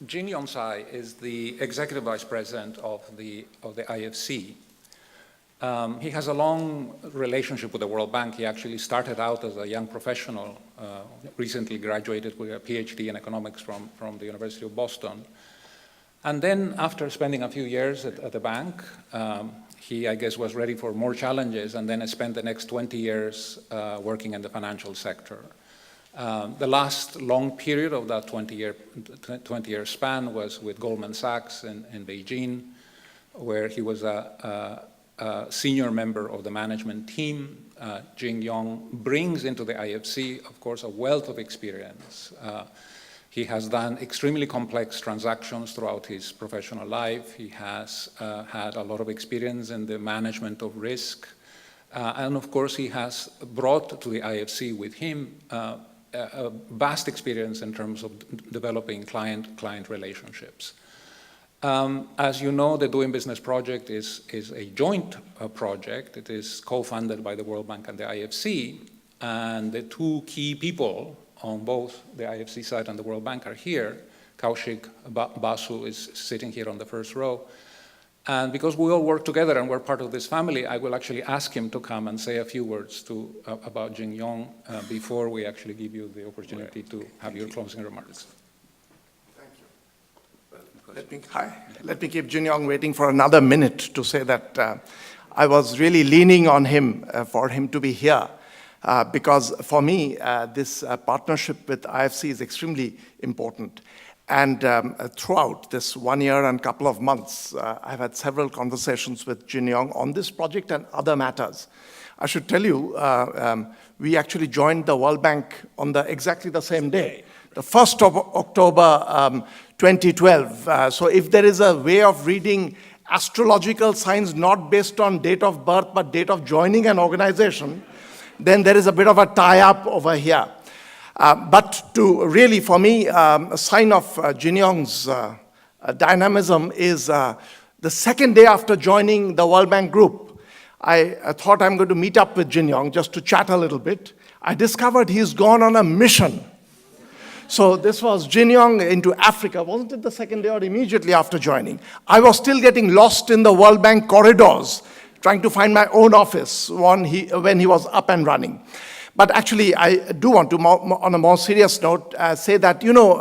Jin-Yong is the Executive Vice President of the IFC. He has a long relationship with the World Bank. He actually started out as a young professional, recently graduated with a PhD in economics from the University of Boston. And then after spending a few years at the bank, he, I guess, was ready for more challenges, and then spent the next 20 years working in the financial sector. The last long period of that 20-year span was with Goldman Sachs in Beijing, where he was a senior member of the management team. Jin-Yong brings into the IFC, of course, a wealth of experience. He has done extremely complex transactions throughout his professional life. He has had a lot of experience in the management of risk. And of course, he has brought to the IFC with him a vast experience in terms of developing client relationships. As you know, the Doing Business project is a joint project. It is co-funded by the World Bank and the IFC, and the two key people on both the IFC side and the World Bank are here. Kaushik Basu is sitting here on the first row. And because we all work together and we're part of this family, I will actually ask him to come and say a few words about Jin-Yong before we actually give you the opportunity to have your closing remarks. Thank you. Well, let me keep Jin-Yong waiting for another minute to say that I was really leaning on him for him to be here. Because for me, this partnership with IFC is extremely important. And throughout this 1 year and couple of months, I've had several conversations with Jin-Yong on this project and other matters. I should tell you, we actually joined the World Bank on exactly the same day, the 1st of October 2012. So if there is a way of reading astrological signs not based on date of birth but date of joining an organization, then there is a bit of a tie-up over here. But to really, for me, a sign of Jin-Yong's dynamism is the second day after joining the World Bank group, I thought I'm going to meet up with Jin-Yong just to chat a little bit. I discovered he's gone on a mission. So this was Jin-Yong into Africa. Wasn't it the second day or immediately after joining? I was still getting lost in the World Bank corridors, trying to find my own office when he was up and running. But actually, I do want to, on a more serious note, say that, you know,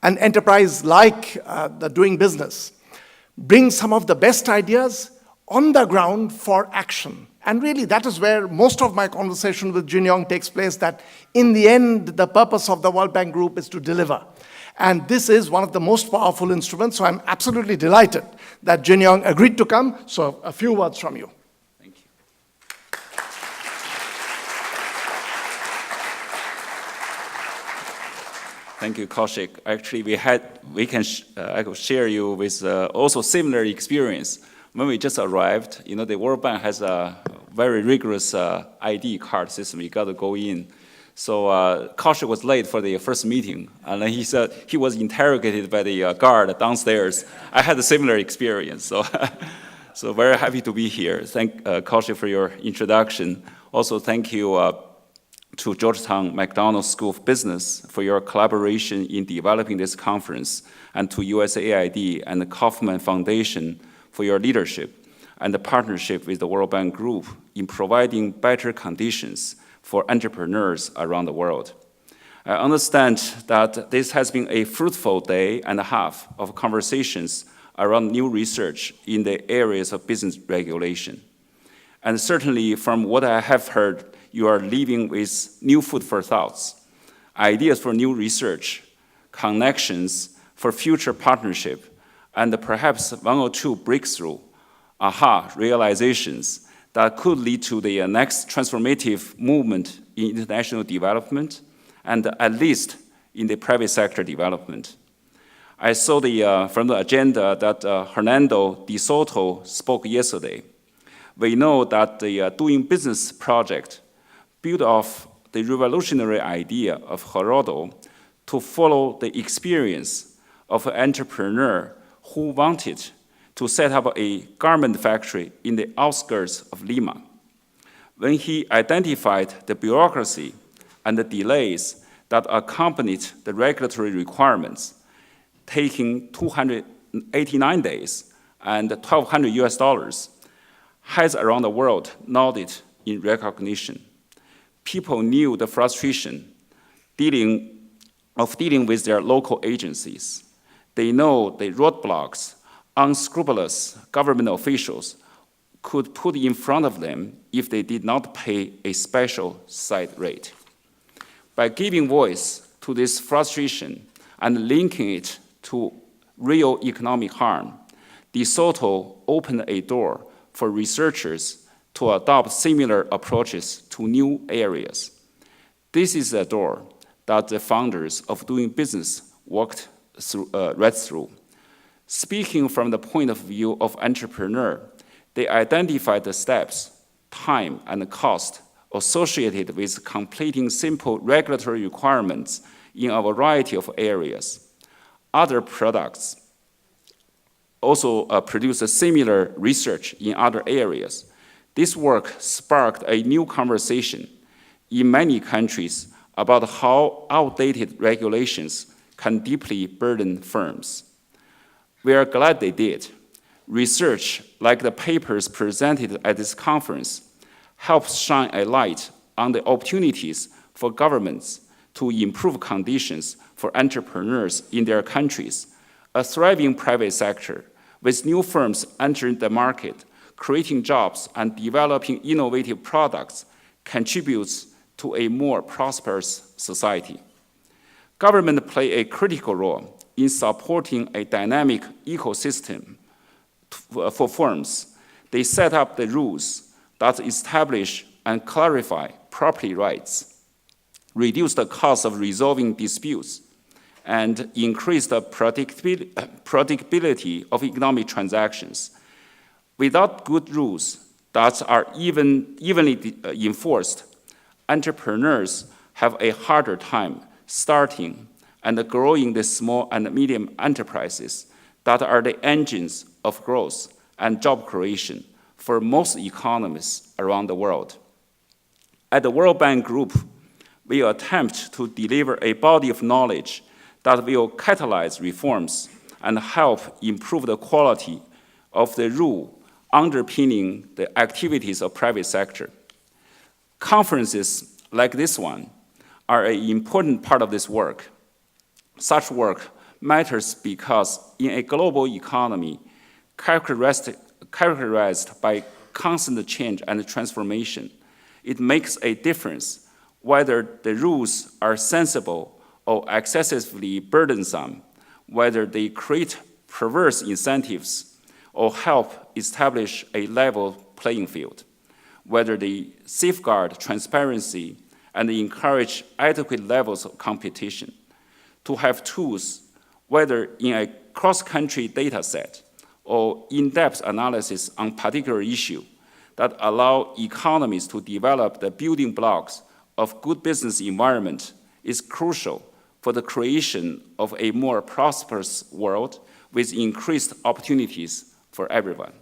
an enterprise like the Doing Business brings some of the best ideas on the ground for action. And really, that is where most of my conversation with Jin-Yong takes place, that in the end, the purpose of the World Bank Group is to deliver. And this is one of the most powerful instruments, so I'm absolutely delighted that Jin-Yong agreed to come. So a few words from you. Thank you. Thank you, Kaushik. Actually, I could share you with also similar experience. When we just arrived, you know, the World Bank has a very rigorous ID card system. You got to go in. So Kaushik was late for the first meeting, and he said he was interrogated by the guard downstairs. I had a similar experience, so very happy to be here. Thank Kaushik for your introduction. Also, thank you to Georgetown McDonough School of Business for your collaboration in developing this conference, and to USAID and the Kaufman Foundation for your leadership and the partnership with the World Bank Group in providing better conditions for entrepreneurs around the world. I understand that this has been a fruitful day and a half of conversations around new research in the areas of business regulation. And certainly from what I have heard, you are leaving with new food for thoughts, ideas for new research, connections for future partnership, and perhaps one or two breakthrough, aha realizations that could lead to the next transformative movement in international development, and at least in the private sector development. I saw from the agenda that Hernando de Soto spoke yesterday. We know that the Doing Business project built off the revolutionary idea of Gerardo to follow the experience of an entrepreneur who wanted to set up a garment factory in the outskirts of Lima. When he identified the bureaucracy and the delays that accompanied the regulatory requirements, taking 289 days and $1,200 US, heads around the world nodded in recognition. People knew the frustration dealing with their local agencies. They know the roadblocks unscrupulous government officials could put in front of them if they did not pay a special side rate. By giving voice to this frustration and linking it to real economic harm, DeSoto opened a door for researchers to adopt similar approaches to new areas. This is a door that the founders of doing business walked through, right through. Speaking from the point of view of entrepreneur, they identified the steps, time, and cost associated with completing simple regulatory requirements in a variety of areas. Other products also produce a similar research in other areas. This work sparked a new conversation in many countries about how outdated regulations can deeply burden firms. We are glad they did. Research, like the papers presented at this conference, helps shine a light on the opportunities for governments to improve conditions for entrepreneurs in their countries. A thriving private sector, with new firms entering the market, creating jobs and developing innovative products, contributes to a more prosperous society. Government play a critical role in supporting a dynamic ecosystem for firms. They set up the rules that establish and clarify property rights, reduce the cost of resolving disputes, and increase the predictability of economic transactions. Without good rules that are evenly enforced, entrepreneurs have a harder time starting and growing the small and medium enterprises that are the engines of growth and job creation for most economies around the world. At the World Bank Group, we attempt to deliver a body of knowledge that will catalyze reforms and help improve the quality of the rule underpinning the activities of private sector. Conferences like this one are an important part of this work. Such work matters because in a global economy characterized by constant change and transformation, it makes a difference whether the rules are sensible or excessively burdensome, whether they create perverse incentives or help establish a level playing field, whether they safeguard transparency and encourage adequate levels of competition. To have tools, whether in a cross-country data set or in-depth analysis on particular issue, that allow economies to develop the building blocks of good business environment is crucial for the creation of a more prosperous world with increased opportunities for everyone.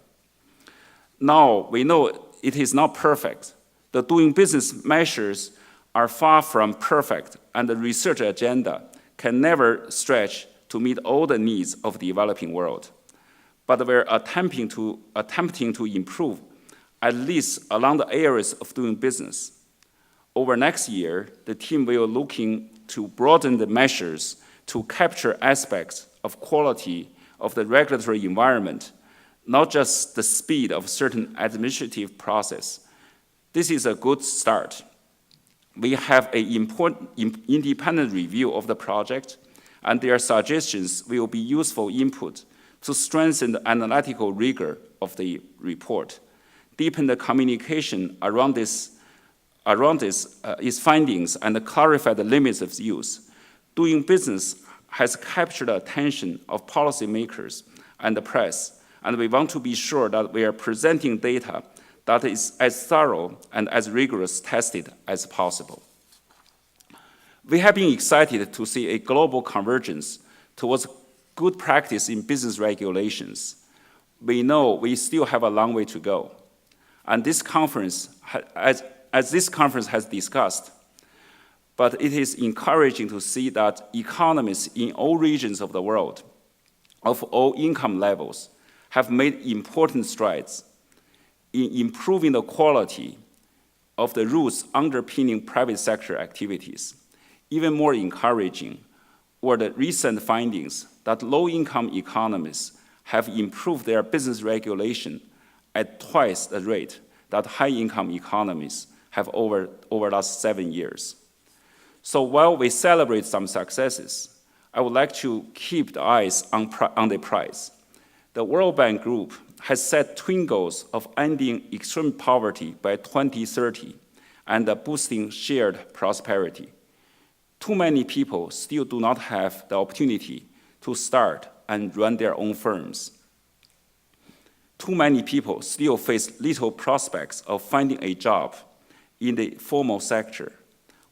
Now, we know it is not perfect. The doing business measures are far from perfect, and the research agenda can never stretch to meet all the needs of the developing world. But we're attempting to improve, at least along the areas of doing business. Over next year, the team will looking to broaden the measures to capture aspects of quality of the regulatory environment, not just the speed of certain administrative process. This is a good start. We have an important independent review of the project, and their suggestions will be useful input to strengthen the analytical rigor of the report, deepen the communication around its findings, and clarify the limits of use. Doing business has captured the attention of policymakers and the press, and we want to be sure that we are presenting data that is as thorough and as rigorous tested as possible. We have been excited to see a global convergence towards good practice in business regulations. We know we still have a long way to go. And this conference, as this conference has discussed, but it is encouraging to see that economies in all regions of the world, of all income levels, have made important strides in improving the quality of the rules underpinning private sector activities. Even more encouraging were the recent findings that low-income economies have improved their business regulation at twice the rate that high-income economies have over the last 7 years. So while we celebrate some successes, I would like to keep the eyes on the prize. The World Bank Group has set twin goals of ending extreme poverty by 2030 and boosting shared prosperity. Too many people still do not have the opportunity to start and run their own firms. Too many people still face little prospects of finding a job in the formal sector,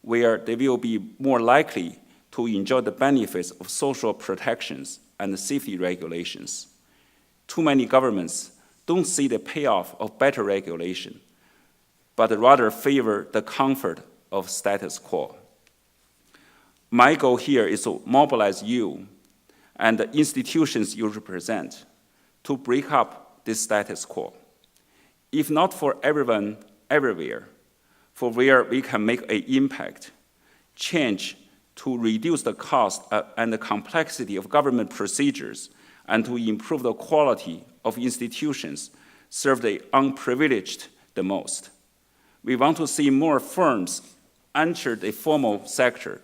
where they will be more likely to enjoy the benefits of social protections and safety regulations. Too many governments don't see the payoff of better regulation, but rather favor the comfort of status quo. My goal here is to mobilize you and the institutions you represent to break up this status quo. If not for everyone, everywhere, for where we can make an impact, change to reduce the cost and the complexity of government procedures and to improve the quality of institutions serve the unprivileged the most. We want to see more firms enter the formal sector,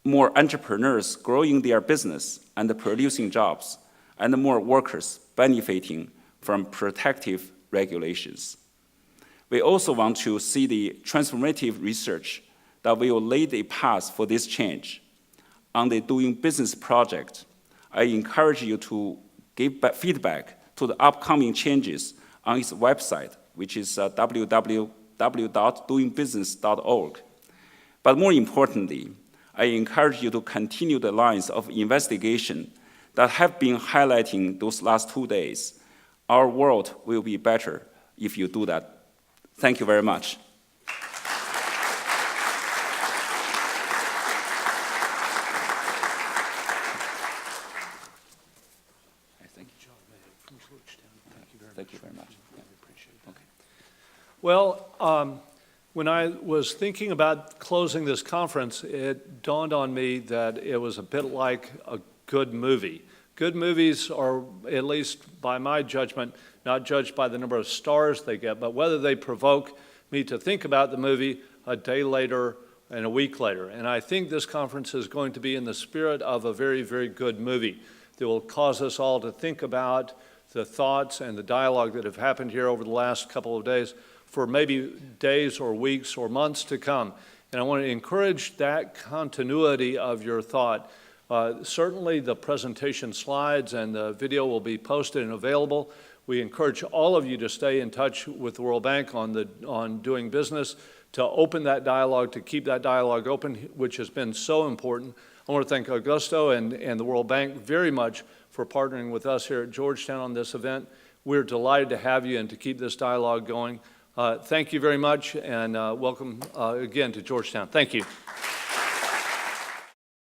more entrepreneurs growing their business and producing jobs, and more workers benefiting from protective regulations. We also want to see the transformative research that will lay the path for this change. On the Doing Business project, I encourage you to give feedback to the upcoming changes on its website, which is www.doingbusiness.org. But more importantly, I encourage you to continue the lines of investigation that have been highlighting those last 2 days. Our world will be better if you do that. Thank you very much. Thank you very much. Yeah. Okay. Well, when I was thinking about closing this conference, it dawned on me that it was a bit like a good movie. Good movies are, at least by my judgment, not judged by the number of stars they get, but whether they provoke me to think about the movie a day later and a week later. And I think this conference is going to be in the spirit of a very, very good movie that will cause us all to think about the thoughts and the dialogue that have happened here over the last couple of days for maybe days or weeks or months to come. And I want to encourage that continuity of your thought. Certainly the presentation slides and the video will be posted and available. We encourage all of you to stay in touch with the World Bank on doing business, to open that dialogue, to keep that dialogue open, which has been so important. I want to thank Augusto and the World Bank very much for partnering with us here at Georgetown on this event. We're delighted to have you and to keep this dialogue going. Thank you very much, and welcome again to Georgetown. Thank you.